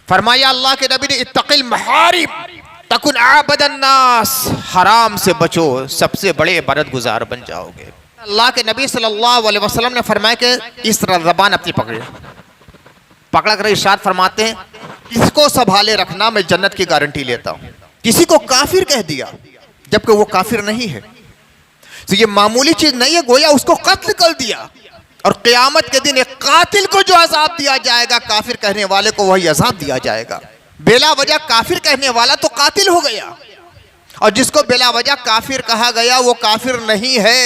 फरमाया अल्लाह के नबी ने इत्तक़िल महारिम तकुन आबदन नास, हराम से बचो सबसे बड़े इबादत गुजार बन जाओगे। अल्लाह के नबी सल्लल्लाहु अलैहि वसल्लम ने फरमाया कि इस तरह ज़बान अपनी पकड़ कर इरशाद फरमाते हैं, इसको संभाले रखना, मैं जन्नत की गारंटी लेता हूँ। किसी को काफिर कह दिया जबकि वो काफिर नहीं है, तो ये मामूली चीज नहीं है, गोया उसको कत्ल कर दिया। और क़यामत के दिन एक कातिल को जो अजाब दिया जाएगा, काफिर कहने वाले को वही अजाब दिया जाएगा। बेला वजह काफिर कहने वाला तो कातिल हो गया, और जिसको बेला वजह काफिर कहा गया वो काफिर नहीं है,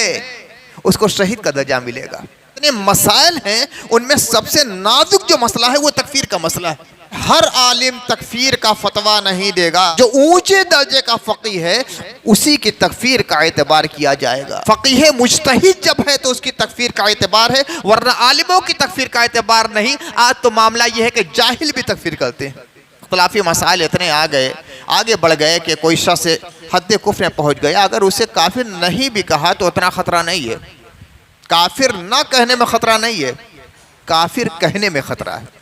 उसको शहीद का दर्जा मिलेगा। इतने मसाइल हैं, उनमें सबसे नाजुक जो मसला है वो तकफीर का मसला है। हर आलिम तकफीर का फतवा नहीं देगा, जो ऊंचे दर्जे का फ़क़ीह है उसी की तकफीर का एतबार किया जाएगा। फ़क़ीह मुज्तहिद जब है तो उसकी तकफीर का एतबार है, वरना आलिमों की तकफीर का एतबार नहीं। आज तो मामला यह है कि जाहिल भी तकफीर करते हैं। इख्तिलाफी मसाइल इतने आगे बढ़ गए कि कोई शख्स हद कुफ्र में पहुँच गया, अगर उसे काफिर नहीं भी कहा तो उतना ख़तरा नहीं है। काफिर ना कहने में ख़तरा नहीं है, काफिर कहने में ख़तरा है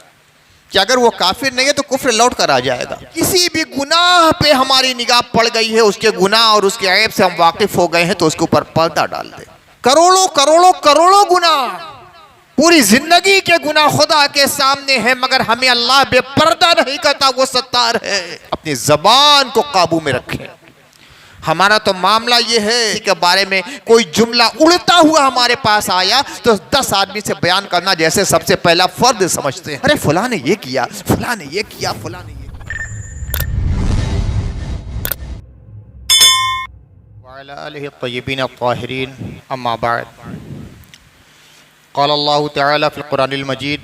कि अगर वो काफिर नहीं है तो कुफ्र लौट कर आ जाएगा। किसी भी गुनाह पे हमारी निगाह पड़ गई है, उसके गुनाह और उसके ऐब से हम वाकिफ हो गए हैं, तो उसके ऊपर पर्दा डाल दे। करोड़ों करोड़ों करोड़ों गुनाह, पूरी जिंदगी के गुनाह खुदा के सामने है, मगर हमें अल्लाह बेपर्दा नहीं करता, वो सत्तार है। अपनी जबान को काबू में रखें। हमारा तो मामला ये है कि बारे में कोई जुमला उड़ता हुआ हमारे पास आया तो 10 आदमी से बयान करना जैसे सबसे पहला फर्द समझते हैं। अरे फलां ने ये किया, फलां ने ये किया, फलां ने ये वअला आलिहि अत्तय्यबीन अत्ताहिरीन, अम्मा बाद। क़ाल अल्लाहु तआला फ़िल क़ुरानिल मजीद,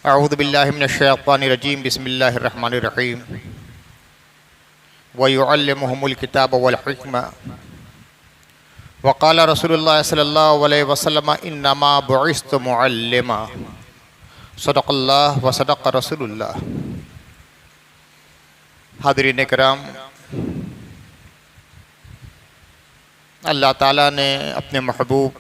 अऊज़ु बिल्लाहि मिनश शैतानिर रजीम, बिस्मिल्लाहिर रहमानिर रहीम। वयुअल्लिमुहुमुल किताब वल हिक्मा वक़ाल रसूलुल्लाह सल्लल्लाहु अलैहि वसल्लम इन्नमा बुइस्तु मुअल्लिमा, सदक़ल्लाह व सदक़ रसूलुल्लाह। हाज़रीन किराम, अल्लाह ताला ने अपने महबूब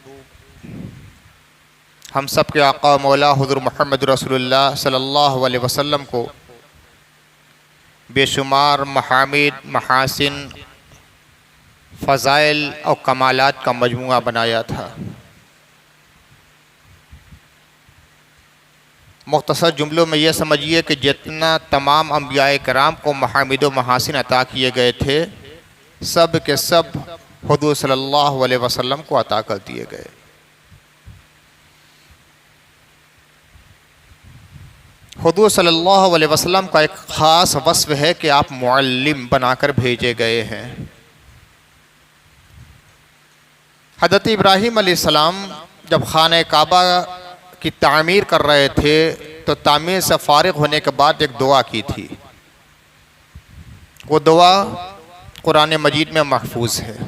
हम सब के आका मौला हुज़ूर मुहम्मद रसूलुल्लाह सल्लल्लाहु अलैहि वसल्लम को बेशुमार महामिद, महासिन, फ़ज़ाइल और कमालात का मजमुआ बनाया था। मुख्तसर जुमलों में यह समझिए कि जितना तमाम अंबियाए कराम को महामिद व महासिन अता किए गए थे, सब के सब हुज़ूर सल्लल्लाहु अलैहि वसल्लम को अता कर दिए गए। हुज़ूर सल्लल्लाहु अलैहि वसल्लम का एक ख़ास वस्फ़ है कि आप मुअल्लिम बनाकर भेजे गए हैं। हज़रत इब्राहीम अलैहिस्सलाम जब खाने काबा की तामीर कर रहे थे तो तामीर से फ़ारिग़ होने के बाद एक दुआ की थी। वो दुआ कुरान मजीद में महफूज है।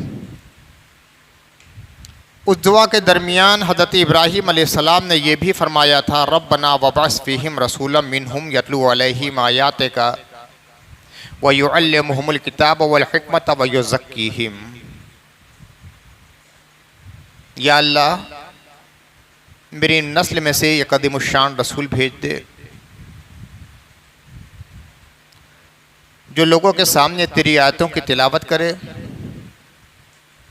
उस दुआ के दरमियान हज़रत इब्राहीम अलैहिस्सलाम ने यह भी फरमाया था, रब्बना वबअस फ़ीहिम रसूलन मिनहुम यतलू अलैहिम आयातिका व युअल्लिमुहुमुल किताब वल हिकमत व युज़क्कीहिम। या अल्लाह, मेरी नस्ल में से एक अदीमुश्शान रसूल भेज दे जो लोगों के सामने तेरी आयतों की तिलावत करे,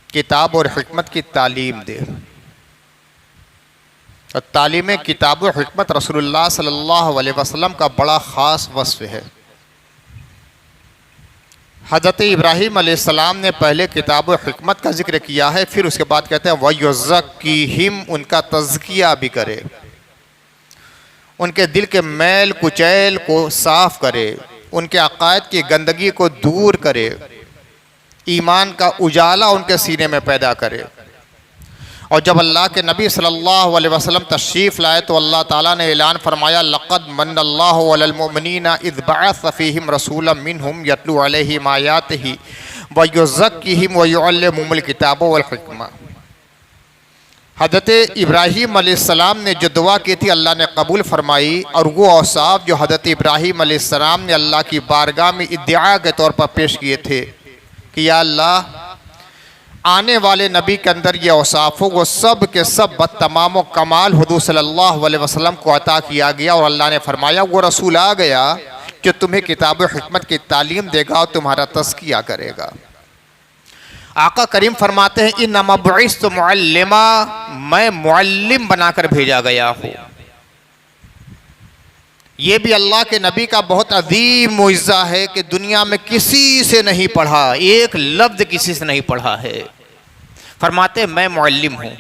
किताब और हिकमत की तालीम दे। और तालीम किताब और हिकमत रसूलुल्लाह सल्लल्लाहु अलैहि वसल्लम का बड़ा ख़ास वस्फ़ है। हज़रत इब्राहीम अलैहिस्सलाम ने पहले किताब और हिकमत का जिक्र किया है, फिर उसके बाद कहते हैं वयुज़क्कीहिम, उनका तज़किया भी करे, उनके दिल के मैल कुचैल को साफ़ करे, उनके अक़ायद की गंदगी को दूर करे, ईमान का उजाला उनके सीने में पैदा करे। और जब अल्लाह के नबी सल्लल्लाहु अलैहि वसल्लम तशरीफ़ लाए तो अल्लाह ताला ने ऐलान फरमाया, लक़द मन्नल्लाहु अलल मुमिनीना इज़ बअस फ़ीहिम रसूलन मिनहुम यतलू अलैहिम आयातिही व युज़क्कीहिम व युअल्लिमुहुमुल किताब वल हिकमा। हज़रत इब्राहीम अलैहिस्सलाम ने जो दुआ की थी अल्लाह ने कबूल फरमाई, और वो औसाफ जो हज़रत इब्राहीम अलैहिस्सलाम ने अल्लाह की बारगाह में इद्दिआ के तौर पर पेश किए थे कि या अल्लाह, आने वाले नबी के अंदर ये औसाफ हो, वो सब के सब बतमाम कमाल हुजूर सल्लल्लाहु अलैहि वसल्लम को अता किया गया। और अल्लाह ने फरमाया वो रसूल आ गया कि तुम्हें किताब हिकमत की तालीम देगा और तुम्हारा तज़किया करेगा। आका करीम फरमाते हैं इन्नमा बुइस्तु मुअल्लिमा, मैं मुअल्लिम बनाकर भेजा गया हूँ। ये भी अल्लाह के नबी का बहुत अजीम मुइज़्ज़ा है कि दुनिया में किसी से नहीं पढ़ा, एक लफ्ज़ किसी से नहीं पढ़ा है। फरमाते मैं मुअल्लिम हूँ,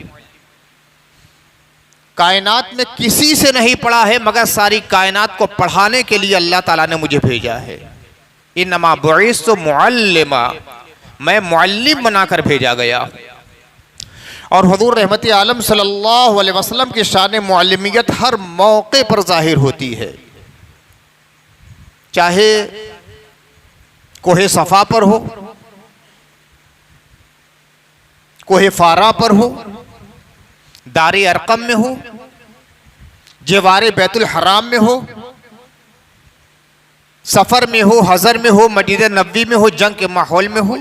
कायनात में किसी से नहीं पढ़ा है मगर सारी कायनात को पढ़ाने के लिए अल्लाह ताला ने मुझे भेजा है। इन्नमा बुइस्तु मुअल्लिमा, मैं मुअल्लिम बनाकर भेजा गया। और हुजूर रहमत आलम सल्लल्लाहु अलैहि वसल्लम की शान मुअल्लिमियत हर मौके पर जाहिर होती है, चाहे कोहे सफ़ा पर हो, कोहे फारा पर हो, दारे अरकम में हो, जेवारे बैतुल हराम में हो, सफ़र में हो, हज़र में हो, मस्जिद नबवी में हो, जंग के माहौल में हो,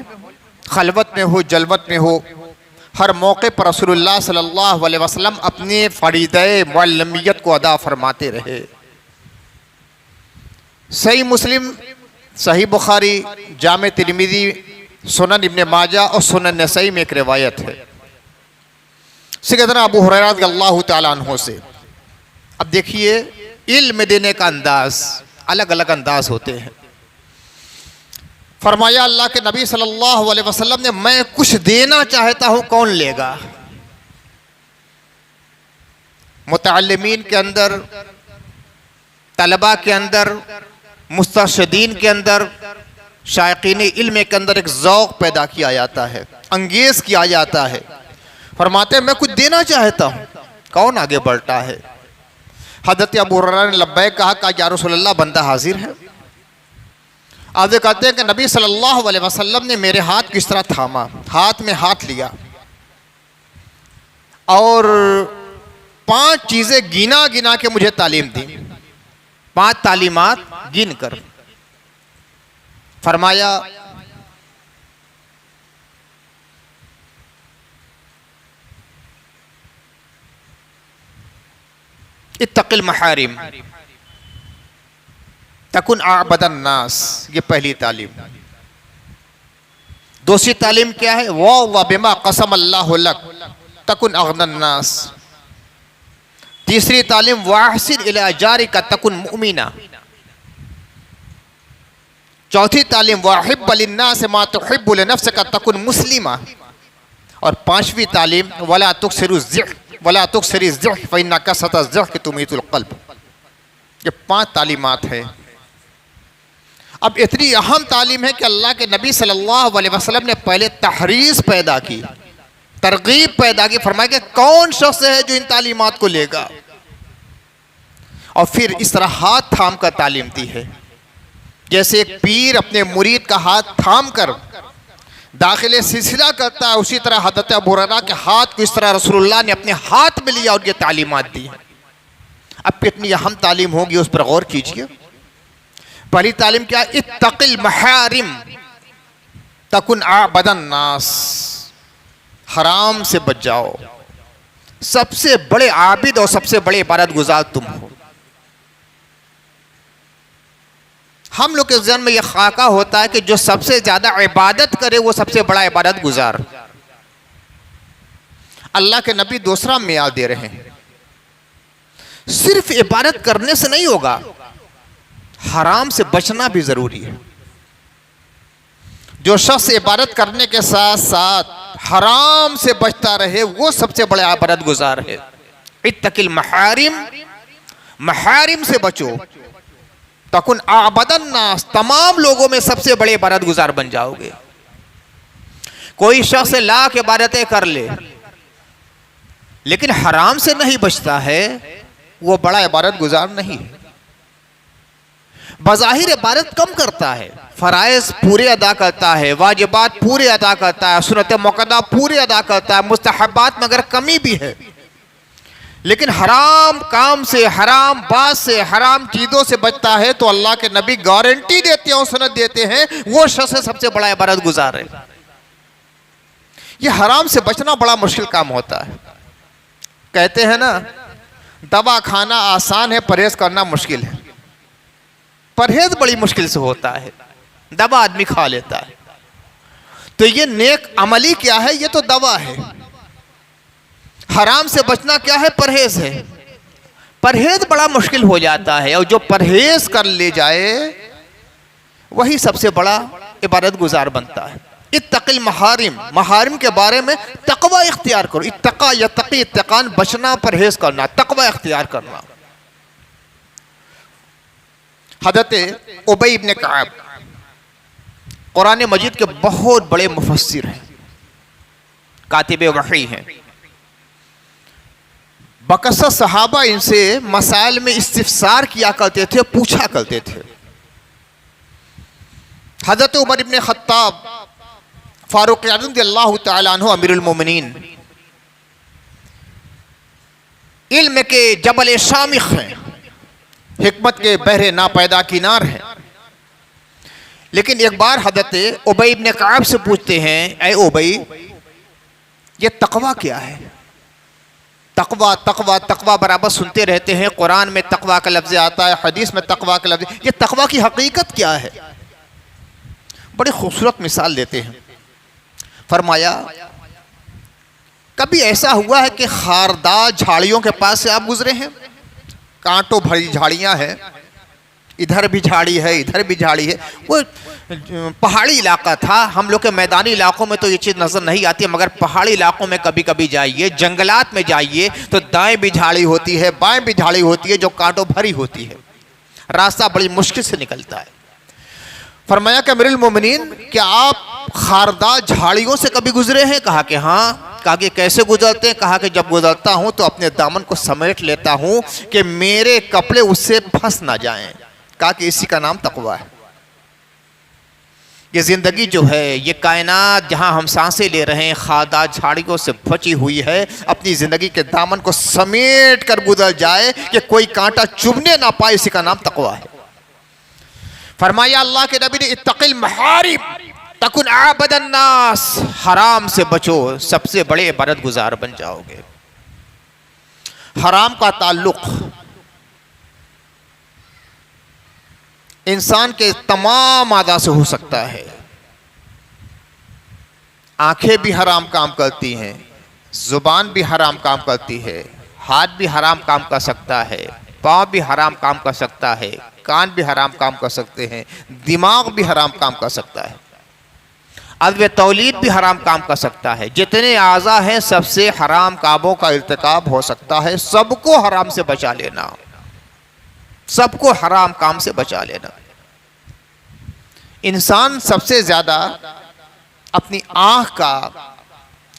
खलवत में हो, जलवत में हो, हर मौके पर रसूलुल्लाह सल्लल्लाहु अलैहि वसल्लम अपने फ़रीदे मुअल्लिमियत को अदा फरमाते रहे। सही मुस्लिम, सही बुखारी, जामे तिरमिज़ी, सुनन इब्ने माजा और सुनन नसई में एक रिवायत है सैयदना अबू हुरैरा रज़ियल्लाहु तआला अन्हु से। अब देखिए इल्म देने का अंदाज अलग अलग अंदाज होते हैं। फरमाया अल्लाह के नबी सल्लल्लाहु अलैहि वसल्लम ने मैं कुछ देना चाहता हूँ, कौन लेगा? मुतअल्लिमीन के अंदर, तलबा के अंदर, मुस्तरशिदीन के अंदर, शायकीन इल्म के अंदर एक ज़ौक़ पैदा किया जाता है, अंगेज़ किया जाता है। फरमाते मैं कुछ देना चाहता हूँ, कौन आगे बढ़ता है? हज़रत अबू हुरैरा ने लब्बैक कहा या रसूलल्लाह बंदा हाजिर है। आगे कहते हैं कि नबी सल्लल्लाहु अलैहि वसल्लम ने मेरे हाथ किस तरह थामा, हाथ में हाथ लिया और 5 चीज़ें गिना गिना के मुझे तालीम दी, 5 तालीमात गिन कर। फरमाया इत्तक़िल महारिम तकुन आबदन नास, ये पहली तालीम। दूसरी तालीम क्या है? व बिमा कसम अल्लाहु लक तकुन अगनन नास। तीसरी तालीम वाहसिन इला जारिका तकुन मुमिना। चौथी तालीम वाहिब्ब लिन्नास मा तुहिब्बु लिनफ्सिका तकुन मुस्लिमा। और 5वीं तालीम वला तुक्सिरु ज़िह फ़इन्ना कसरत ज़िह तुमीतुल क़ल्ब। ये 5 तालीमात है। अब इतनी अहम तालीम है कि अल्लाह के नबी सल्लल्लाहु अलैहि वसल्लम ने पहले तहरीस पैदा की, तरगीब पैदा की। फरमाया कि कौन शख्स है जो इन तालीमात को लेगा, और फिर इस तरह हाथ थाम कर तालीम दी है। जैसे एक पीर अपने मुरीद का हाथ थाम कर दाखिले सिलसिला करता है, उसी तरह हज़रत अबू हुरैरा के हाथ को इस तरह रसूलुल्लाह ने अपने हाथ में लिया और ये तालीमात दी। अब कितनी अहम तालीम होगी उस पर गौर कीजिए। पहली तालीम क्या? इत्तक़िल महारिम तकुन आबदन नास, हराम से बच जाओ, सबसे बड़े आबिद और सबसे बड़े इबादत गुजार तुम हो। हम लोग के ज़हन में यह खाका होता है कि जो सबसे ज्यादा इबादत करे वो सबसे बड़ा इबादत गुजार। अल्लाह के नबी दूसरा मियार दे रहे हैं, सिर्फ इबादत करने से नहीं होगा, हराम से बचना भी जरूरी है। जो शख्स इबादत करने के साथ साथ हराम से बचता रहे वो सबसे बड़ा इबादत गुजार है। इत्तक़िल महारिम, महारिम से बचो, तकुन आबदन नास, तमाम लोगों में सबसे बड़े इबादत गुजार बन जाओगे। कोई शख्स लाख इबादतें कर ले लेकिन हराम से नहीं बचता है, वो बड़ा इबादत गुजार नहीं है। बज़ाहिर इबादत कम करता है, फराइज़ पूरे अदा करता है, वाजिबात पूरे अदा करता है, सुन्नत मुअक्कदा पूरे अदा करता है, मुस्तहब्बात में अगर कमी भी है, लेकिन हराम काम से, हराम बात से, हराम चीज़ों से बचता है तो अल्लाह के नबी गारंटी देते हैं और सनद देते हैं वो शख्स सबसे बड़ा इबादत गुजार है। ये हराम से बचना बड़ा मुश्किल काम होता है। कहते हैं ना, दवा खाना आसान है, परहेज करना मुश्किल है। परहेज बड़ी मुश्किल से होता है, दवा आदमी खा लेता है। तो ये नेक अमली क्या है? ये तो दवा है। हराम से बचना क्या है? परहेज है। परहेज बड़ा मुश्किल हो जाता है, और जो परहेज कर ले जाए वही सबसे बड़ा इबादत गुजार बनता है। इत्तक़िल महारिम, महारिम के बारे में तक़वा इख्तियार करो। इत्तक़ा यत्तक़ी, इत्तिक़ान बचना, परहेज करना, तक़वा इख्तियार करना। हज़रत उबई इब्न कअब कुरान मजीद के बहुत बड़े मुफस्सिर हैं, कातिबे वही हैं। बकसर सहाबा इनसे मसाइल में इस्तिफसार किया करते थे, पूछा करते थे। हज़रत उमर इब्न खत्ताब फारूक आज़म रज़ियल्लाहु तआला अन्हु अमीरुल मोमिनीन इल्म के जबल शामिख हैं, हिकमत के बहरे नापैदा किनार हैं। लेकिन एक बार हज़रत उबई इब्न कअब से पूछते हैं, ऐ उबई, ये तक़वा क्या है? तक़वा तक़वा तक़वा बराबर सुनते रहते हैं। कुरान में तक़वा का लफ्ज़ आता है, हदीस में तक़वा का लफ्ज़। ये तक़वा की हकीकत क्या है? बड़ी खूबसूरत मिसाल देते हैं। फरमाया, कभी ऐसा हुआ है कि खारदार झाड़ियों के पास से आप गुजरे हैं? कांटों भरी झाड़ियां हैं, इधर भी झाड़ी है, इधर भी झाड़ी है। वो पहाड़ी इलाका था। हम लोग के मैदानी इलाकों में तो ये चीज़ नज़र नहीं आती, मगर पहाड़ी इलाकों में कभी कभी जाइए, जंगलात में जाइए तो दाएं भी झाड़ी होती है, बाएं भी झाड़ी होती है, जो कांटों भरी होती है। रास्ता बड़ी मुश्किल से निकलता है। फरमाया कि अमीरुल मोमिनीन, क्या आप खारदार झाड़ियों से कभी गुजरे हैं? कहा कि हाँ। कहा कि कैसे गुजरते हैं? कहा कि जब गुजरता हूँ तो अपने दामन को समेट लेता हूँ कि मेरे कपड़े उससे फंस ना जाएं। कहा कि इसी का नाम तक़वा है। ये ज़िंदगी जो है, ये कायनात जहाँ हम सांसें ले रहे हैं, खारदार झाड़ियों से बची हुई है। अपनी ज़िंदगी के दामन को समेट कर गुजर जाए कि कोई कांटा चुभने ना पाए, इसी का नाम तक़वा है। फरमाया अल्लाह के नबी ने, इत्तक़िल महारिम तकुन आबदन नास, हराम से बचो, सबसे बड़े इबादत गुजार बन जाओगे। हराम का ताल्लुक इंसान के तमाम आदा से हो सकता है। आंखें भी हराम काम करती हैं, जुबान भी हराम काम करती है, हाथ भी हराम काम कर सकता है, पाँव भी हराम काम कर सकता है, कान भी हराम काम कर सकते हैं, दिमाग भी हराम काम कर सकता है, अज़्व तौलीद भी हराम काम कर सकता है। जितने आज़ा हैं सबसे हराम कामों का इर्तिकाब हो सकता है। सबको हराम से बचा लेना, सबको हराम काम से बचा लेना। इंसान सबसे ज़्यादा अपनी आँख का,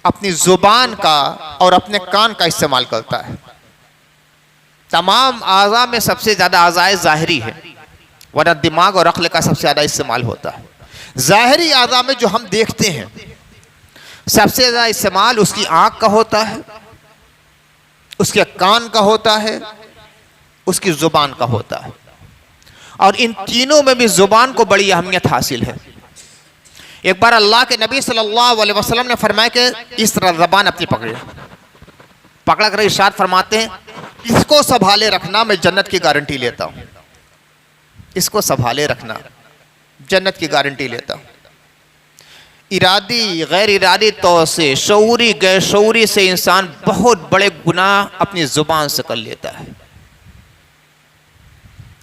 अपनी ज़ुबान का और अपने कान का इस्तेमाल करता है। तमाम आज़ा में सबसे ज़्यादा आज़ाए ज़ाहिरी है, वरना दिमाग और अक्ल का सबसे ज़्यादा इस्तेमाल होता है। ज़ाहिरी आज़ा में जो हम देखते हैं सबसे ज़्यादा इस्तेमाल उसकी आँख का होता है, उसके कान का होता है, उसकी ज़ुबान का होता है। और इन तीनों में भी ज़ुबान को बड़ी अहमियत हासिल है। एक बार अल्लाह के नबी सल्लल्लाहु अलैहि वसल्लम ने फरमाया कि इस तरह ज़बान अपनी पकड़ा कर इरशाद फरमाते हैं, इसको संभाले रखना, मैं जन्नत की गारंटी लेता हूँ। इसको संभाले रखना, जन्नत की गारंटी लेता हूँ। इरादी गैर इरादी तौर से, शऊरी गैर शऊरी से इंसान बहुत बड़े गुनाह अपनी ज़ुबान से कर लेता है।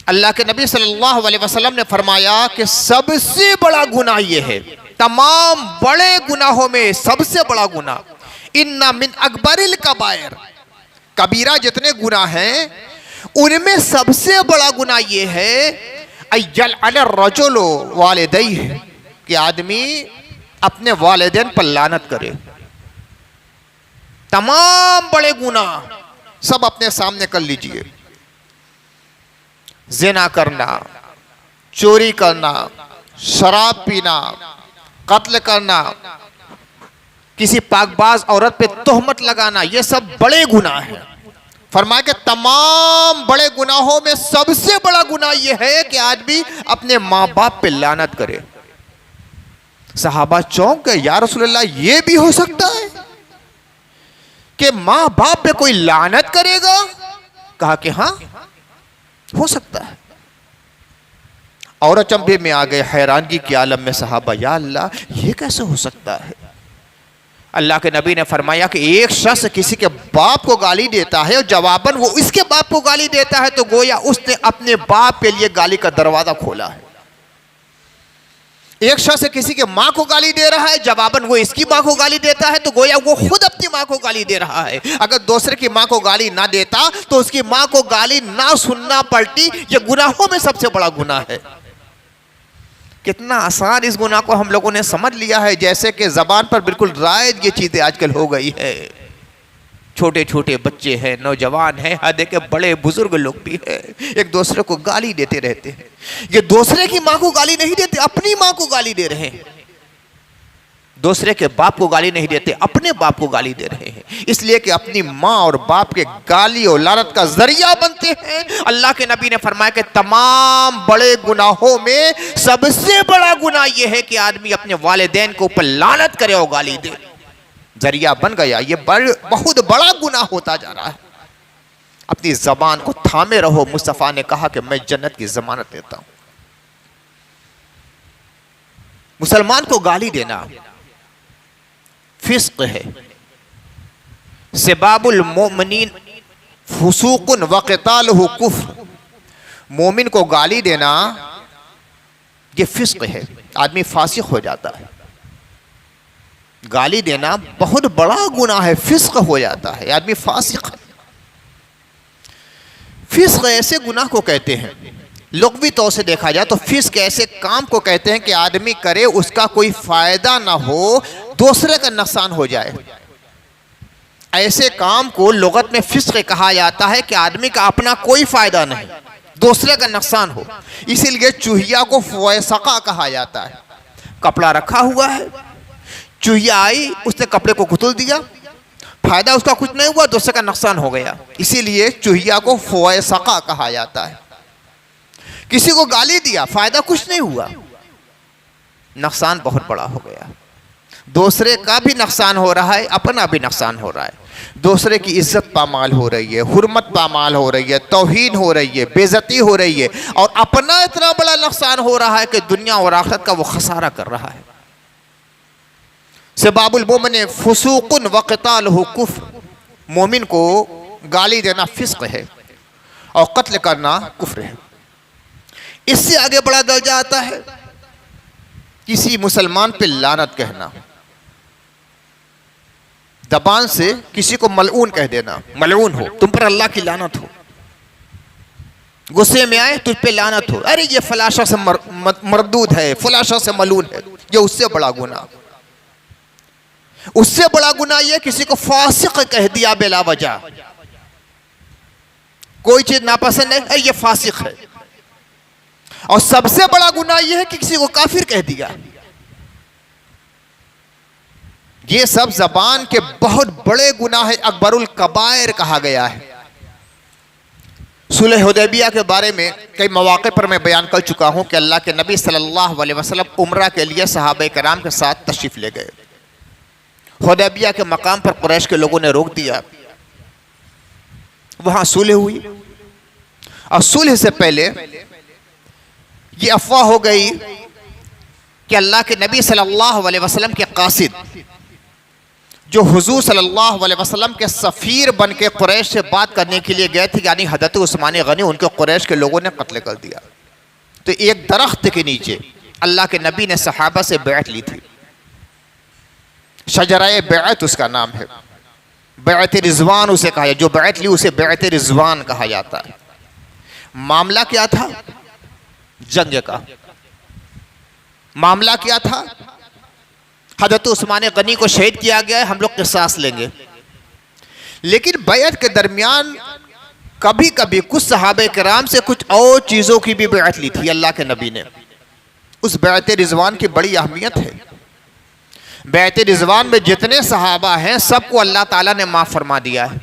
अल्लाह के नबी सल्लल्लाहु अलैहि वसल्लम ने फरमाया कि सबसे बड़ा गुनाह यह है, तमाम बड़े गुनाहों में सबसे बड़ा गुनाह, इन्ना मिन अकबरिल कबायर, कबीरा जितने गुनाह हैं उनमें सबसे बड़ा गुनाह यह है, अय्यल अल रजुलो वालिदैहि, कि आदमी अपने वालिदैन पर लानत करे। तमाम बड़े गुनाह सब अपने सामने कर लीजिए। ज़िना करना, चोरी करना, शराब पीना, कत्ल करना, किसी पाकबाज औरत पे तोहमत लगाना, ये सब बड़े गुनाह हैं। फरमाया कि तमाम बड़े गुनाहों में सबसे बड़ा गुनाह यह है कि आदमी अपने माँ बाप पे लानत करे। सहाबा चौंक गए, या रसूलल्लाह ये भी हो सकता है कि मां बाप पे कोई लानत करेगा? कहा कि हां हो सकता है। और अचंभे में आ गए, हैरानगी के आलम में सहाबा, या अल्लाह ये कैसे हो सकता है? अल्लाह के नबी ने फरमाया कि एक शख्स किसी के बाप को गाली देता है और जवाबन वो इसके बाप को गाली देता है, तो गोया उसने अपने बाप के लिए गाली का दरवाजा खोला है। एक शख्स किसी के मां को गाली दे रहा है, जवाबन वो इसकी मां को गाली देता है, तो गोया वो खुद अपनी मां को गाली दे रहा है। अगर दूसरे की मां को गाली ना देता तो उसकी मां को गाली ना सुनना पड़ती। ये गुनाहों में सबसे बड़ा गुनाह है। कितना आसान इस गुनाह को हम लोगों ने समझ लिया है, जैसे कि जबान पर बिल्कुल राइज ये चीजें आजकल हो गई है। छोटे छोटे बच्चे हैं, नौजवान हैं, हद के बड़े बुजुर्ग लोग भी हैं, एक दूसरे को गाली देते रहते हैं। ये दूसरे की मां को गाली नहीं देते, अपनी मां को गाली दे रहे हैं। दूसरे के बाप को गाली नहीं देते, अपने बाप को गाली दे रहे हैं, इसलिए कि अपनी मां और बाप के गाली और लानत का जरिया बनते हैं। अल्लाह के नबी ने फरमाया कि तमाम बड़े गुनाहों में सबसे बड़ा गुनाह यह है कि आदमी अपने वालिदैन के ऊपर लानत करे और गाली दे। जरिया बन गया, ये बहुत बड़ा गुनाह होता जा रहा है। अपनी जबान को थामे रहो। मुस्तफा ने कहा कि मैं जन्नत की जमानत देता हूं। मुसलमान को गाली देना फिस्क है। सिबाबुल मोमिनीन फुसूकुन व क़ितालुहु कुफ्र। मोमिन को गाली देना ये फिस्क है, आदमी फासिक हो जाता है। गाली देना बहुत बड़ा गुनाह है, फिस्क हो जाता है, आदमी फासिक। फिस्क ऐसे गुनाह को कहते हैं, लुग़वी तौर से देखा जाए तो फिस्क ऐसे काम को कहते हैं कि आदमी करे, उसका कोई फायदा ना हो, दूसरे का नुकसान हो जाए। ऐसे काम को लुगत में फिस्क कहा जाता है कि आदमी का अपना कोई फायदा नहीं, दूसरे का नुकसान हो। इसीलिए चूहिया को फुसका कहा जाता है। कपड़ा रखा हुआ है, चूहिया आई, उसने कपड़े को कुतुल दिया, फायदा उसका कुछ नहीं हुआ, दूसरे का नुकसान हो गया, इसीलिए चूहिया को फुसका कहा जाता है। किसी को गाली दिया, फायदा कुछ नहीं हुआ, नुकसान बहुत बड़ा हो गया। दूसरे का भी नुकसान हो रहा है, अपना भी नुकसान हो रहा है। दूसरे की इज्जत पामाल हो रही है, हुर्मत पामाल हो रही है, तौहीन हो रही है, बेइज्जती हो रही है, और अपना इतना बड़ा नुकसान हो रहा है कि दुनिया और आखिरत का वो खसारा कर रहा है। सिबाबुल मोमिन फुसूकुन व क़ितालुहु कुफ्र। मोमिन को गाली देना फिस्क है और कत्ल करना कुफ्र है। इससे आगे बड़ा दर्जा आता है किसी मुसलमान पे लानत कहना, जबान से किसी को मलऊन कह देना, मलऊन हो, तुम पर अल्लाह की लानत हो। गुस्से में आए, तुझ पे लानत हो, अरे ये फलाशा से मरदूद है, फलाशा से मलून है। ये उससे बड़ा गुनाह। उससे बड़ा गुनाह यह किसी को फासिक कह दिया बेला वजह, कोई चीज नापसंद है, ये फासिक है। और सबसे बड़ा गुनाह यह है कि किसी को काफिर कह दिया। ये सब जबान के बहुत बड़े गुनाह है, अकबरुल कबायर कहा गया है। सुलह हुदैबिया के बारे में कई मौके पर मैं बयान कर चुका हूं कि अल्लाह के नबी सल्लल्लाहु अलैहि वसल्लम उम्रा के लिए सहाबा कराम के साथ तशरीफ ले गए। हुदैबिया के मकाम पर कुरैश के लोगों ने रोक दिया, वहां सुलह हुई, और सुलह से पहले ये अफवाह हो गई कि अल्लाह के नबी सल्लल्लाहु अलैहि वसल्लम के कासिद जो हुजूर सल्लल्लाहु अलैहि वसल्लम के सफ़ीर बन के कुरैश से बात करने के लिए गए थे, यानी हज़रत उस्मान गनी, उनको कुरैश के लोगों ने कत्ल कर दिया। तो एक दरख्त के नीचे अल्लाह के नबी ने सहाबा से बैत ली थी, शजराए बैत उसका नाम है, बैत रिजवान उसे कहा जाता है। जो बैत ली उसे बैत रिजवान कहा जाता है। मामला क्या था? जंग का मामला क्या था? हज़रत उस्मान गनी को शहीद किया गया है, हम लोग क़िसास लेंगे। लेकिन बैत के दरमियान कभी कभी कुछ सहाबे किराम से कुछ और चीज़ों की भी बैत ली थी अल्लाह के नबी ने। उस बैत रिजवान की बड़ी अहमियत है। बैत रिजवान में जितने सहाबा हैं सबको अल्लाह ताला ने माफ़ फरमा दिया है,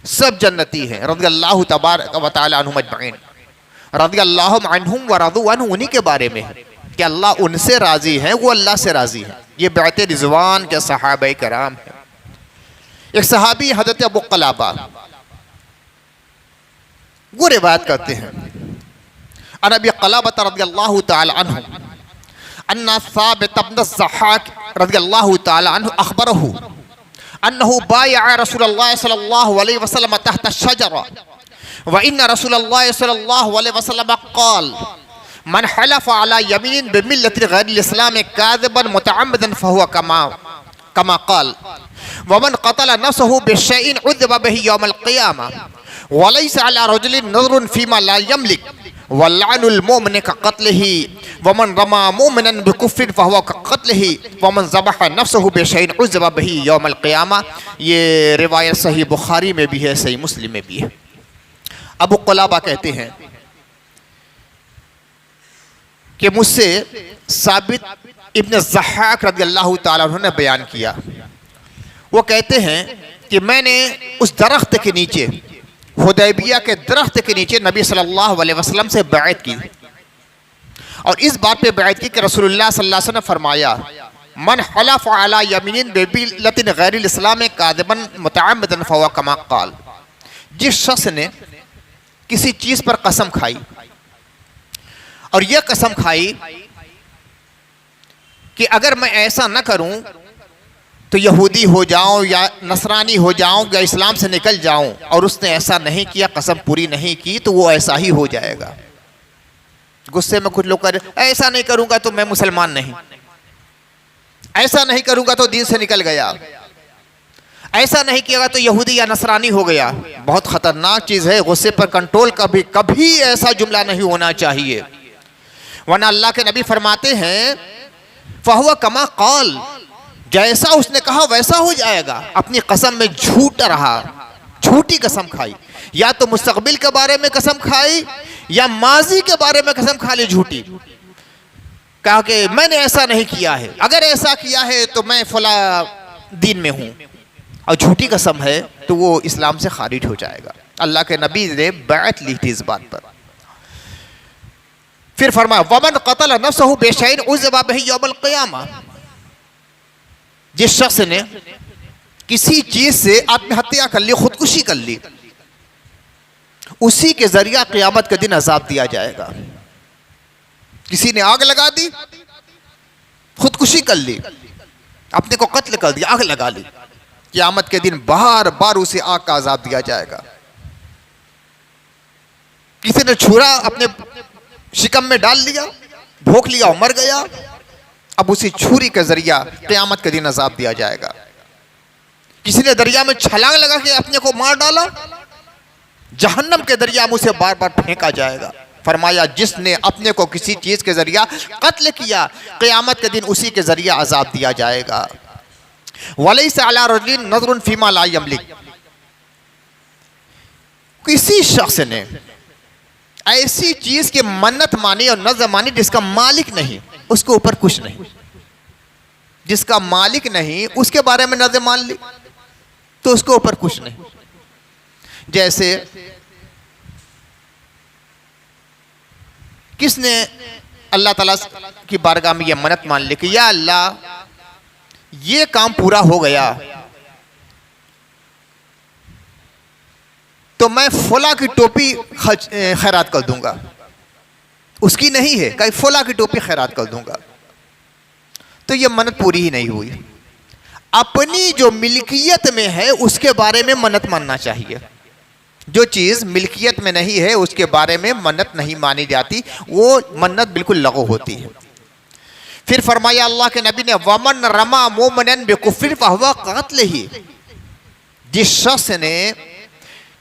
सब जन्नती हैं। रज़ियल्लाहु तबारक व तआला अन्हुम अजमईन, रज़ियल्लाहु अन्हुम व रज़ू अन्हु, उन्हीं के बारे में है। कि अल्लाह उनसे राजी है, वो अल्लाह से राजी है। ये बैत रिजवान के सहाबा कराम है। एक सहाबी हजरत अबू क़लाबा वो रिवायत करते हैं, अन अबी क़लाबा रज़ियल्लाहु तआला अन्हु अन्ना साबित इब्न ज़हाक रज़ियल्लाहु तआला अन्हु अख़बरहु अन्नहु बायअ रसूलल्लाह सल्लल्लाहु अलैहि वसल्लम तहत अश-शजरा व इन्न रसूलल्लाह सल्लल्लाहु अलैहि वसल्लम क़ाल मन हलफ़ अला यमीन बिमिल्लति गैरिल इस्लाम काज़िबन मुतअम्मिदन फहुव कमा क़ाल व मन क़तल नफ्सहु बिशैइन उज़िब बिही यौमल क़ियामा व लैसा अला रजुलिन नज़रुन फ़ीमा ला यमलिक वल्लअनुल मुमिन कक़त्लिही व मन रमा मुमिनन बिकुफ़्रिन फहुव कक़त्लिही व मन ज़बह नफ्सहु बिशैइन उज़िब बिही यौमल क़ियामा। ये रिवायत सही बुखारी में भी है, सही मुस्लिम में भी है। अबू क़लाबा कहते हैं कि मुझसे साबित इब्न ज़हाक रज़ियल्लाहु ताला अन्हु ने बयान किया। वो कहते हैं कि मैंने उस दरख्त के नीचे, हुदैबिया के दरख्त के नीचे नबी सल्लल्लाहु अलैहि वसल्लम से बैत की और इस बात पे बैत की कि रसूलुल्लाह सल्लल्लाहु अलैहि वसल्लम ने फरमाया मन हलफ़ अला यमीनिन बिमिल्लतिन गैरिल इस्लाम काज़िबन मुतअम्मिदन फहुव कमा क़ाल। जिस शख्स ने किसी चीज़ पर कसम खाई और यह कसम खाई कि अगर मैं ऐसा न करूं तो यहूदी हो जाऊं या नसरानी हो जाऊं या इस्लाम से निकल जाऊं, और उसने ऐसा नहीं किया, कसम पूरी नहीं की, तो वो ऐसा ही हो जाएगा। गुस्से में कुछ लोग कर ऐसा नहीं करूंगा तो मैं मुसलमान नहीं, ऐसा नहीं करूंगा तो दीन से निकल गया, ऐसा नहीं किया तो यहूदी या नसरानी हो गया। बहुत खतरनाक चीज़ है। गुस्से पर कंट्रोल कभी ऐसा जुमला नहीं होना चाहिए, वरना अल्लाह के नबी फरमाते हैं फहुव कमा क़ाल, जैसा उसने कहा वैसा हो जाएगा। अपनी कसम में झूठ रहा, झूठी कसम खाई, या तो मुस्तकबिल के बारे में कसम खाई या माजी के बारे में कसम खा ली झूठी, कहा कि मैंने ऐसा नहीं किया है, अगर ऐसा किया है तो मैं फला दीन में हूं, और झूठी कसम है तो वो इस्लाम से खारिज हो जाएगा। अल्लाह के नबी ने बैत ली थी इस बात पर। फिर फरमाया वमन क़तल नफ्सहु बिशैइन उज़िब बिही यौमल क़ियामा, जिस शख्स ने किसी चीज से आत्महत्या कर ली, खुदकुशी कर ली, उसी के जरिया क़यामत के दिन अजाब दिया जाएगा। किसी ने आग लगा दी, खुदकुशी कर ली, अपने को कत्ल कर दिया, आग लगा ली, क़यामत के दिन बार बार उसे आग का अजाब दिया जाएगा। किसी ने छुरा अपने शिकम में डाल लिया, भोंक लिया और मर गया, अब उसी छुरी के जरिया क़यामत के दिन अजाब दिया जाएगा। किसी ने दरिया में छलांग लगा के अपने को मार डाला, जहन्नम के दरिया में उसे बार बार फेंका जाएगा। फरमाया जिसने अपने को किसी चीज के जरिया कत्ल किया, क़यामत के दिन उसी के जरिया अजाब दिया जाएगा। वलैसा अला रजुलिन नज़रुन फ़ीमा ला यमलिक, किसी शख्स ने ऐसी चीज की मन्नत मानी और नज़र मानी जिसका मालिक नहीं, उसके ऊपर कुछ नहीं, जिसका मालिक नहीं उसके बारे में नज़र मान ली तो उसके ऊपर कुछ नहीं। जैसे किसने अल्लाह ताला की बारगाह में यह मन्नत मान ली कि या अल्लाह ये काम पूरा हो गया तो मैं फला की टोपी खैरात कर दूंगा, उसकी नहीं है, कहीं फला की टोपी खैरात कर दूंगा, तो ये मन्नत पूरी ही नहीं हुई। अपनी जो मिल्कियत में है उसके बारे में मन्नत मानना चाहिए। जो चीज़ मिल्कियत में नहीं है उसके बारे में मन्नत नहीं मानी जाती, वो मन्नत बिल्कुल लगो होती है। फिर फरमाया अल्लाह के नबी ने वमन रमा मोमनन बिकुफ्रिन फहुव क़त्लिही, जिस शख्स ने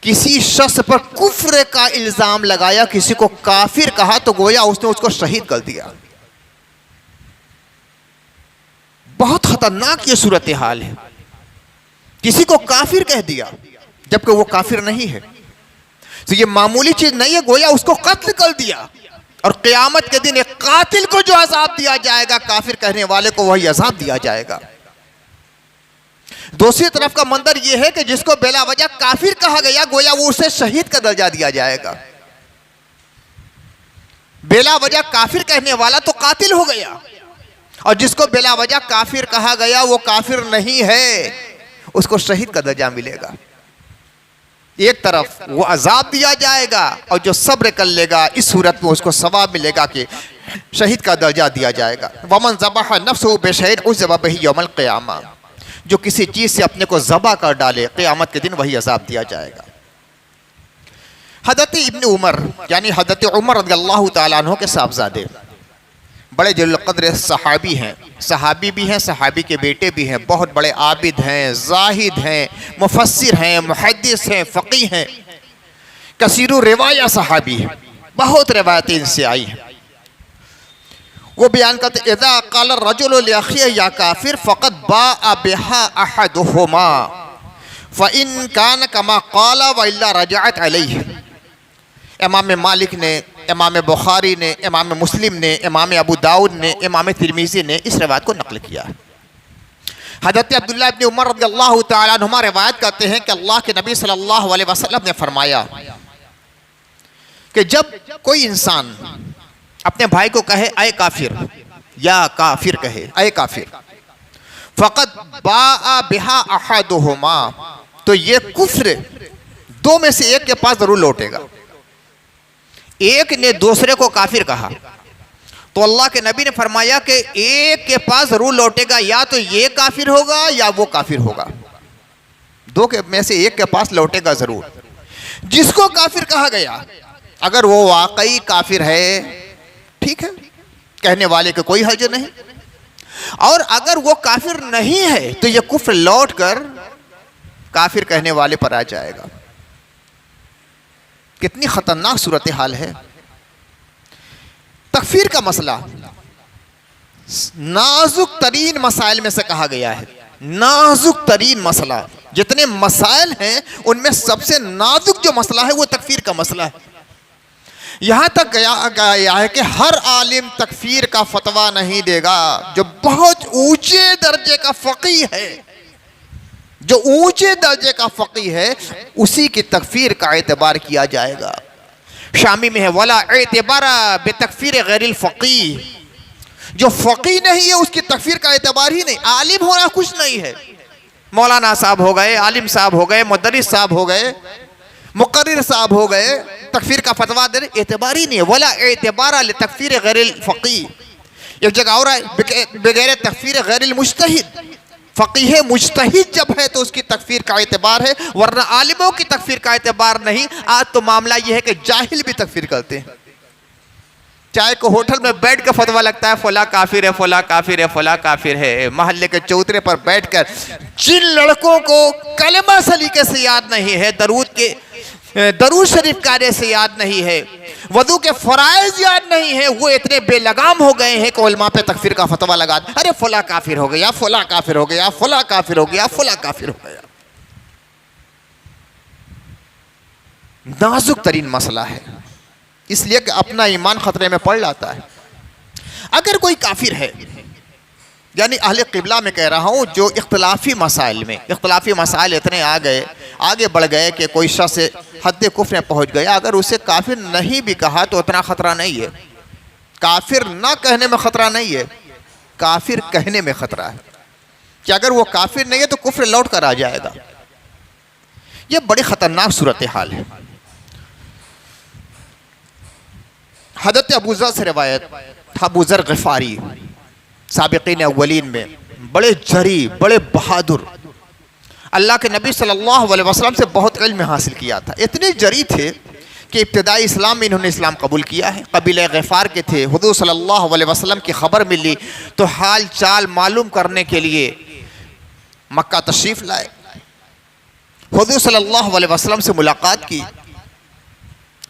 किसी शख्स पर कुफ्र का इल्जाम लगाया, किसी को काफिर कहा, तो गोया उसने उसको शहीद कर दिया। बहुत खतरनाक ये सूरत हाल है। किसी को काफिर कह दिया जबकि वो काफिर नहीं है, तो ये मामूली चीज नहीं है, गोया उसको कत्ल कर दिया। और क़यामत के दिन एक कातिल को जो अजाब दिया जाएगा, काफिर कहने वाले को वही अजाब दिया जाएगा। दूसरी तरफ का मंजर यह है कि जिसको बेला वजह काफिर कहा गया, गोया वो उसे शहीद का दर्जा दिया जाएगा। बेला वजह काफिर कहने वाला तो कातिल हो गया, और जिसको बेला वजह काफिर कहा गया वो काफिर नहीं है, उसको शहीद का दर्जा मिलेगा। एक तरफ वो अजाब दिया जाएगा और जो सब्र कर लेगा इस सूरत में उसको सवाब मिलेगा कि शहीद का दर्जा दिया जाएगा। वमन ज़बह नफ्सहु बिशैइन उज़िब बिही यौमल क़ियामा, जो किसी चीज़ से अपने को ज़बह कर डाले क़यामत के दिन वही अजाब दिया जाएगा। हज़रत इब्न उमर यानी हज़रत उमर रज़ियल्लाहु तआला अन्हु के साहबजादे बड़े जलील क़द्र सहाबी हैं, सहाबी भी हैं, सहाबी के बेटे भी हैं, बहुत बड़े आबिद हैं, जाहिद हैं, मुफस्सिर हैं, मुहद्दिस हैं, फ़क़ीह हैं, कसीरु रिवाया सहाबी हैं, बहुत रिवायतें इनसे आई हैं। वो बयान करते इज़ा क़ाल रजुलु लिअख़ीहि या काफ़िर फ़क़द बाअ बिहा अहदुहुमा फ़इन कान कमा क़ाल व इल्ला रजअत अलैहि। इमाम मालिक ने, इमाम बुखारी ने, इमाम मुस्लिम ने, इमाम अबू दाऊद ने, इमाम तिरमिज़ी ने इस रवायत को नक़ल किया है। हज़रत अब्दुल्लाह इब्न उमर रज़ियल्लाहु तआला अन्हुमा रिवायत करते हैं कि अल्लाह के नबी सल्लल्लाहु अलैहि वसल्लम ने फरमाया कि जब कोई इंसान अपने भाई को कहे अय काफिर, या काफिर कहे अय काफिर, फ़क़द बाअ बिहा अहदुहुमा, तो ये कुफ्र दो में से एक के पास जरूर लौटेगा। एक ने दूसरे को काफिर कहा तो अल्लाह के नबी ने फरमाया कि एक के पास जरूर लौटेगा, या तो ये काफिर होगा या वो काफिर होगा, दो के में से एक के पास लौटेगा जरूर। जिसको काफिर कहा गया अगर वो वाकई काफिर है, ठीक है, कहने वाले को कोई हर्ज नहीं, और अगर वो काफिर नहीं है तो ये कुफ्र लौट कर काफिर कहने वाले पर आ जाएगा। कितनी खतरनाक सूरत हाल है। तकफीर का मसला नाजुक तरीन मसाइल में से कहा गया है, नाजुक तरीन मसला, जितने मसाइल हैं उनमें सबसे नाजुक जो मसला है वो तकफीर का मसला है। यहां तक गया है कि हर आलिम तकफीर का फतवा नहीं देगा। जो बहुत ऊंचे दर्जे का फकीह है, जो ऊंचे दर्जे का फकीह है, उसी की तकफीर का एतबार किया जाएगा। शामी में है वला एतबारा बेतकफीर गैरिल फकीह, जो फकीह नहीं है उसकी तकफीर का एतबार ही नहीं। आलिम होना कुछ नहीं है, मौलाना साहब हो गए, आलिम साहब हो गए, मुदर्रिस साहब हो गए, मुकर्रिर साहब हो गए, तकफीर का फतवा दे एतबार ही नहीं है। वला एतबारा तकफीर गैरिल फकीह। एक जगह और बगैर तकफीर गैरिल मुज्तहिद, फ़क़ीह मुज्तहिद जब है तो उसकी तकफीर का एतबार है, वरना आलिमों की तकफीर का एतबार नहीं। आज तो मामला यह है कि जाहिल भी तकफीर करते हैं। चाहे को होटल में बैठ कर फतवा लगता है फला काफिर है, फला काफिर है, फला काफिर है। महल्ले के चौतरे पर बैठकर जिन लड़कों को कलमा सलीके से याद नहीं है, दरूद शरीफ कार्य से याद नहीं है, वजू के फराइज याद नहीं है, वो इतने बेलगाम हो गए हैं कि उलमा पे तकफीर का फतवा लगा, अरे फला काफिर हो गया, फला काफिर हो गया, फला काफिर हो गया, फला काफिर हो गया। नाजुक तरीन मसला है, इसलिए कि अपना ईमान खतरे में पड़ जाता है। अगर कोई काफिर है, यानी अहले क़िबला में कह रहा हूँ, जो इख्तलाफी मसाइल में, इख्तलाफी मसाइल इतने आगे बढ़ गए कि कोई शख्स हद कुफ्र में पहुँच गया, अगर उसे काफिर नहीं भी कहा तो उतना ख़तरा नहीं है। काफिर ना कहने में ख़तरा नहीं है, काफिर कहने में ख़तरा है कि अगर वो काफिर नहीं है तो कुफ्र लौट कर आ जाएगा। यह बड़ी ख़तरनाक सूरत हाल है। हज़रत अबू ज़र से रिवायत, अबू ज़र ग़िफ़ारी साबिक़ीन अव्वलीन में बड़े जरी, बड़े बहादुर, अल्लाह के नबी सल्लल्लाहु अलैहि वसल्लम से बहुत इल्म हासिल किया था। इतने जरी थे कि इब्तिदाई इस्लाम में इन्होंने इस्लाम कबूल किया है। कबीला ग़िफ़ार के थे। हुज़ूर सल्लल्लाहु अलैहि वसल्लम की खबर मिली तो हाल चाल मालूम करने के लिए मक्का तशरीफ़ लाए। हुज़ूर सल्लल्लाहु अलैहि वसल्लम से मुलाकात की,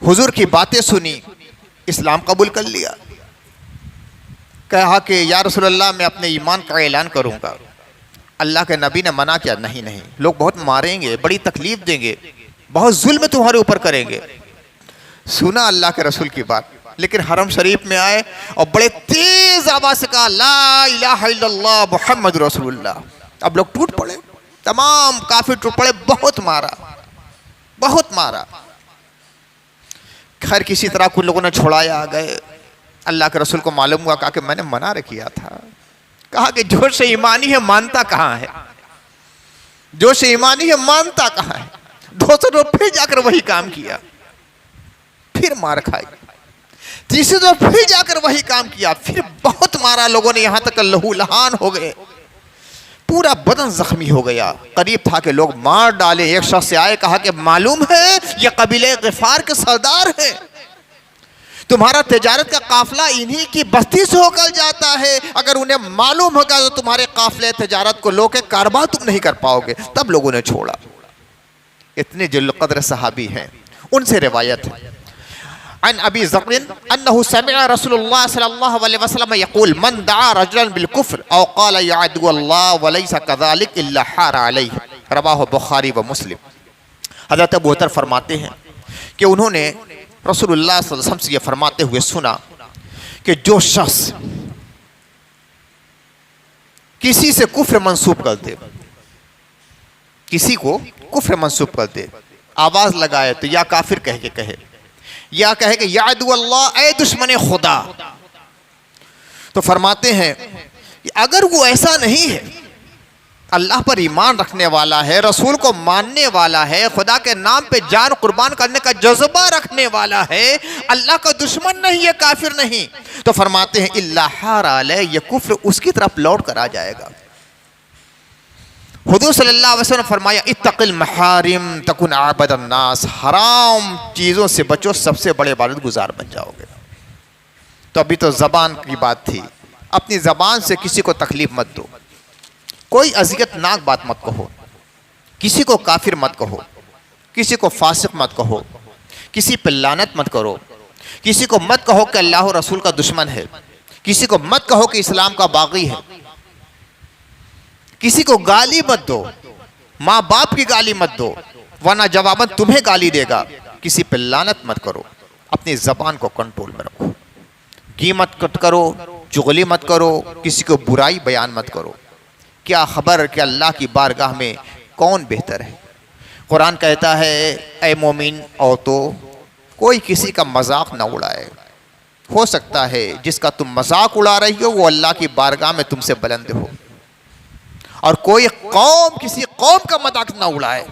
हुज़ूर की बातें सुनी, इस्लाम कबूल कर लिया। कहा कि या रसूलल्लाह मैं अपने ईमान का ऐलान करूँगा। अल्लाह के नबी ने मना किया, नहीं नहीं, लोग बहुत मारेंगे, बड़ी तकलीफ देंगे, बहुत जुल्म तुम्हारे ऊपर करेंगे। सुना अल्लाह के रसूल की बात, लेकिन हरम शरीफ में आए और बड़े तेज आवाज़ से कहा ला इलाहा इल्लल्लाह मुहम्मद रसूलुल्लाह। अब लोग टूट पड़े, तमाम काफिर टूट पड़े, बहुत मारा, बहुत मारा। खैर किसी तरह कुछ लोगों ने छुड़ाया, आ गए, अल्लाह के रसूल को मालूम हुआ, कहा कि मैंने मना किया था। कहा कि जो शे ईमानी है मानता कहाँ है, जो शे ईमानी है मानता कहाँ है। दूसरी तरफ फिर जाकर वही काम किया, फिर मार खाई। तीसरी तरफ फिर जाकर वही काम किया, फिर बहुत मारा लोगों ने, यहां तक लहू लहान हो गए, पूरा बदन जख्मी हो गया। करीब था कि लोग मार डाले। एक शख्स से आए, कहा कि मालूम है ये कबीले गिफार के सरदार है, तुम्हारा तिजारत का काफिला इन्हीं की बस्ती से होकर जाता है, अगर उन्हें मालूम होगा तो तुम्हारे काफिले तिजारत को लो के कारोबार तुम नहीं कर पाओगे। तब लोगों ने छोड़ा। इतने जिल कदर सहाबी हैं। उनसे रिवायत है, अन अबी ज़र्रिन अन्नहु समिअ रसूलुल्लाह सल्लल्लाहु अलैहि वसल्लम यक़ूल मन दआ रजुलन बिल कुफ्र औ क़ाल या अदुव्वल्लाह व लैसा कज़ालिक इल्ला हार अलैहि, रवाहु बुखारी व मुस्लिम। हज़रत अबू हरैरा फरमाते हैं कि उन्होंने रसूलुल्लाह सल्लल्लाहु अलैहि वसल्लम से ये फरमाते हुए सुना कि जो शख्स किसी से कुफ्र मंसूब कर दे, किसी को कुफ्र मंसूब कर दे, आवाज लगाए तो या काफिर कह के कहे, या कहे कि या अदुव्वल्लाह, ऐ दुश्मन खुदा, तो फरमाते हैं कि अगर वो ऐसा नहीं है, अल्लाह पर ईमान रखने वाला है, रसूल को मानने वाला है, खुदा के नाम पे जान कुर्बान करने का जज्बा रखने वाला है, अल्लाह का दुश्मन नहीं है, काफिर नहीं, तो फरमाते हैं इल्ला हार अलैहि, ये कुफ्र उसकी तरफ लौट कर आ जाएगा। हुजूर सल्लल्लाहु अलैहि वसल्लम ने फरमाया इत्तक़िल महारिम तकुन आबदन नास, हराम चीज़ों से बचो, सबसे बड़े इबादत गुजार बन जाओगे। तो अभी तो ज़बान की बात थी, अपनी ज़बान से किसी को तकलीफ मत दो, कोई अज़ियतनाक बात मत कहो, किसी को काफिर मत कहो, किसी को फासिक मत कहो, किसी पर लानत मत करो, किसी को मत कहो कि अल्लाह और रसूल का दुश्मन है, किसी को मत कहो कि इस्लाम का बागी है, किसी को गाली मत दो, माँ बाप की गाली मत दो वरना जवाबन तुम्हें गाली देगा, किसी पर लानत मत करो, अपनी ज़बान को कंट्रोल में रखो, कीमत मत करो, चुगली मत करो, किसी को बुराई बयान मत करो। क्या खबर कि अल्लाह की बारगाह में कौन बेहतर है। कुरान कहता है ऐ मोमिन औरतों, कोई किसी का मजाक ना उड़ाए, हो सकता है जिसका तुम मजाक उड़ा रही हो वो अल्लाह की बारगाह में तुमसे बुलंद हो, और कोई कौम किसी कौम का मजाक ना उड़ाए,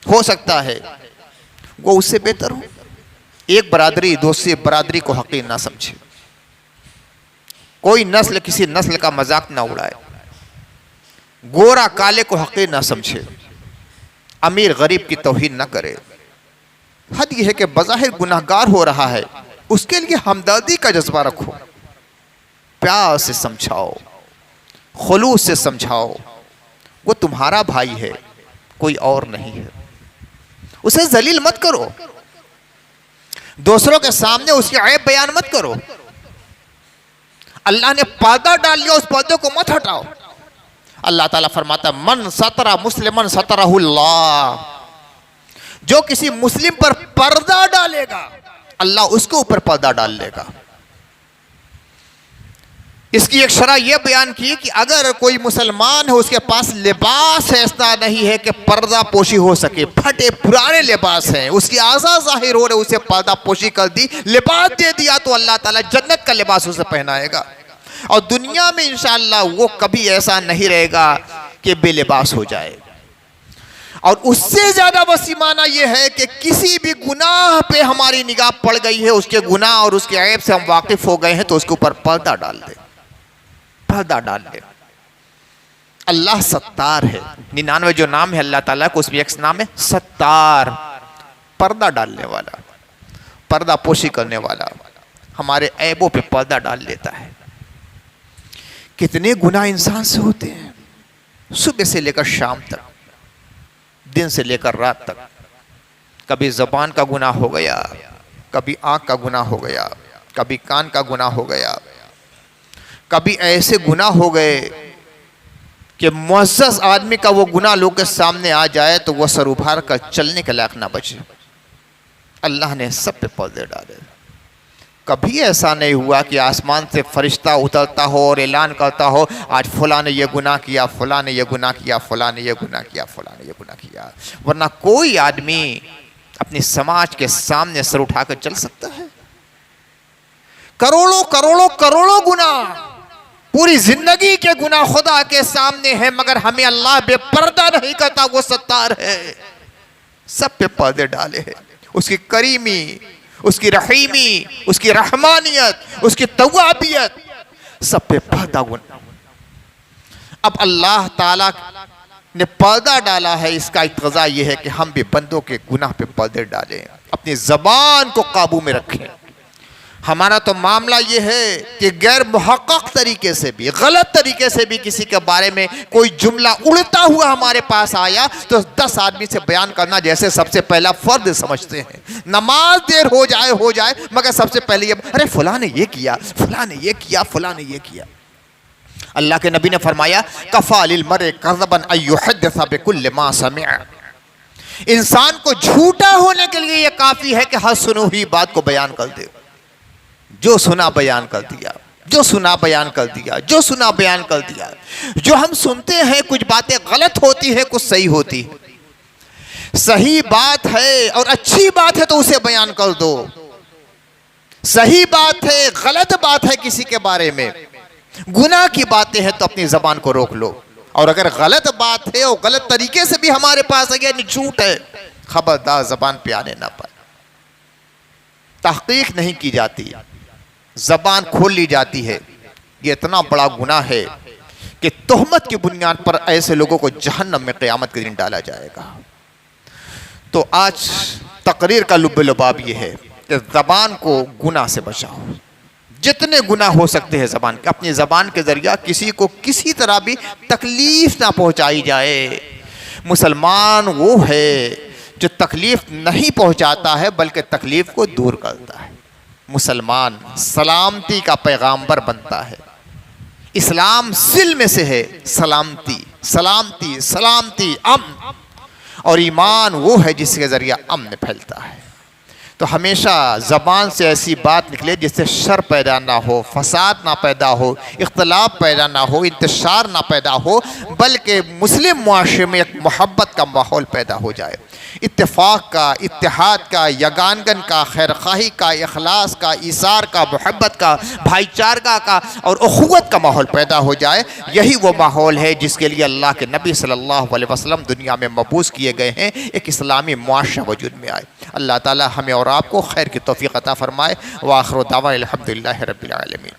हो सकता है वो उससे बेहतर हो। एक बरादरी दूसरी बरादरी को हकीर ना समझे, कोई नस्ल किसी नस्ल का मजाक ना उड़ाए, गोरा काले को हकीर ना समझे, अमीर गरीब की तौहीन ना करे। हद यह है कि बज़ाहिर गुनाहगार हो रहा है, उसके लिए हमदर्दी का जज्बा रखो, प्यार से समझाओ, खुलूस से समझाओ, वो तुम्हारा भाई है, कोई और नहीं है। उसे जलील मत करो, दूसरों के सामने उसकी ऐब बयान मत करो। अल्लाह ने पर्दा डाल लिया, उस पर्दे को मत हटाओ। अल्लाह ताला फरमाता मन सतरा मुस्लिमन सतरहुल्लाह, जो किसी मुस्लिम पर पर्दा डालेगा अल्लाह उसके ऊपर पर्दा डाल लेगा। इसकी एक शरह यह बयान की कि अगर कोई मुसलमान है उसके पास लिबास ऐसा नहीं है कि पर्दा पोशी हो सके, फटे पुराने लिबास हैं, उसकी आज़ा जाहिर हो रहे, उसे पर्दा पोशी कर दी, लिबास दे दिया, तो अल्लाह ताला जन्नत का लिबास उसे पहनाएगा। और दुनिया में इंशाअल्लाह वो कभी ऐसा नहीं रहेगा कि बेलिबास हो जाए। और उससे ज्यादा वसीमाना यह है कि किसी भी गुनाह पे हमारी निगाह पड़ गई है, उसके गुनाह और उसके ऐब से हम वाकिफ हो गए हैं, तो उसके ऊपर पर्दा डाल दे, पर्दा डाल दे। अल्लाह सत्तार है, 99 जो नाम है अल्लाह ताला को, उसमें एक नाम है सत्तार, पर्दा डालने वाला, पर्दा पोशी करने वाला, हमारे ऐबों पे पर्दा डाल लेता है। कितने गुनाह इंसान से होते हैं, सुबह से लेकर शाम तक, दिन से लेकर रात तक। कभी ज़बान का गुनाह हो गया, कभी आँख का गुनाह हो गया, कभी कान का गुनाह हो गया, कभी ऐसे गुनाह हो गए कि मुअज़्ज़ज़ आदमी का वो गुनाह लोग के सामने आ जाए तो वह सर उभार कर चलने के लायक ना बचे। अल्लाह ने सब पे पर्दे डाले। कभी ऐसा नहीं हुआ कि आसमान से फरिश्ता उतरता हो और ऐलान करता हो आज फलां ने यह गुनाह किया, फलां ने यह गुनाह किया, फलां ने यह गुनाह किया, फलां ने यह गुनाह किया। वरना कोई आदमी अपने समाज के सामने सर उठाकर चल सकता है? करोड़ों करोड़ों करोड़ों गुना, पूरी जिंदगी के गुना खुदा के सामने है, मगर हमें अल्लाह बेपर्दा नहीं करता, वो सत्तार है, सब पे पर्दे डाले हैं। उसकी करीमी, उसकी रहीमी, उसकी रहमानियत, उसकी तवाबियत, सब पे पर्दा गुना। अब अल्लाह ताला ने पर्दा डाला है, इसका इक़्तज़ा यह है कि हम भी बंदों के गुनाह पे पर्दे डालें, अपनी ज़बान को काबू में रखें। हमारा तो मामला ये है कि गैर मुहक्कक तरीके से भी, गलत तरीके से भी किसी के बारे में कोई जुमला उड़ता हुआ हमारे पास आया तो 10 आदमी से बयान करना जैसे सबसे पहला फर्द समझते हैं। नमाज देर हो जाए मगर सबसे पहले ये, अरे फलां ने ये किया, फलां ने ये किया, फलां ने ये किया। अल्लाह के नबी ने फरमाया, कफ़ा लिल मर्इ कज़बन अन युहद्दिसा बिकुल्लि मा समिअ। इंसान को झूठा होने के लिए यह काफी है कि हर सुनी हुई बात को बयान कर दे। जो सुना बयान कर दिया, जो सुना बयान कर दिया, जो सुना बयान कर दिया। जो हम सुनते हैं कुछ बातें गलत होती है, कुछ सही होती है। सही बात है और अच्छी बात है तो उसे बयान कर दो। सही बात है, गलत बात है किसी के बारे में, गुनाह की बातें हैं तो अपनी जबान को रोक लो। और अगर गलत बात है और गलत तरीके से भी हमारे पास आ गया, झूठ है, खबरदार जबान पे आने ना पाए। तहकीक नहीं की जाती, जबान खोल ली जाती है। ये इतना बड़ा गुनाह है कि तोहमत की बुनियाद पर ऐसे लोगों को जहन्नम में क़यामत के दिन डाला जाएगा। तो आज तकरीर का लुब्ब लुबाब ये है कि ज़बान को गुनाह से बचाओ। जितने गुनाह हो सकते हैं ज़बान के, अपनी ज़बान के ज़रिया किसी को किसी तरह भी तकलीफ़ ना पहुँचाई जाए। मुसलमान वो है जो तकलीफ़ नहीं पहुँचाता है बल्कि तकलीफ़ को दूर करता है। मुसलमान सलामती का पैगाम्बर बनता है। इस्लाम सिल में से है सलामती, सलामती, सलामती, अमन। और ईमान वो है जिसके ज़रिया अमन फैलता है। तो हमेशा ज़बान से ऐसी बात निकले जिससे शर पैदा ना हो, फसाद ना पैदा हो, इख्तलाफ पैदा ना हो, इंतशार ना पैदा हो, बल्कि मुस्लिम मुआशरे में एक मोहब्बत का माहौल पैदा हो जाए। इत्तेफाक का, इत्तेहाद का, यगानगन का, खैरखाही का, इखलास का, ईसार का, मोहब्बत का, भाईचारगा का और उखुवत का माहौल पैदा हो जाए। यही वो माहौल है जिसके लिए अल्लाह के नबी सल्लल्लाहु अलैहि वसल्लम दुनिया में मबूस किए गए हैं, एक इस्लामी मुआशरा वजूद में आए। अल्लाह ताला हमें और आपको खैर की तौफीक अता फरमाए। व आखिर दावा अल्हम्दुलिल्लाहि रब्बिल आलमीन।